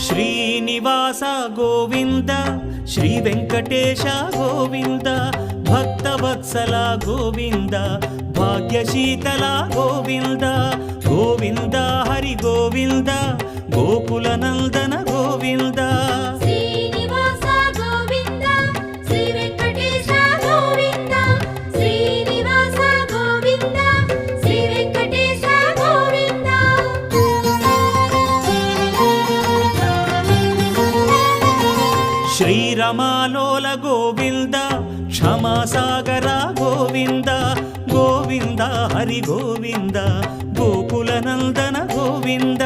Srinivasa Govinda Shri Venkatesha Govinda Bhaktavatsala Govinda భాగ్యశీతల Govinda Govinda Hari Govinda Gokula Nandana Govinda Srinivasa Govinda Shri Venkatesha Govinda Srinivasa Govinda Shri Venkatesha Govinda శ్రీరమాలోల Govinda క్షమాసాగర Govinda Govinda Hari Govinda Gokula Nandana Govinda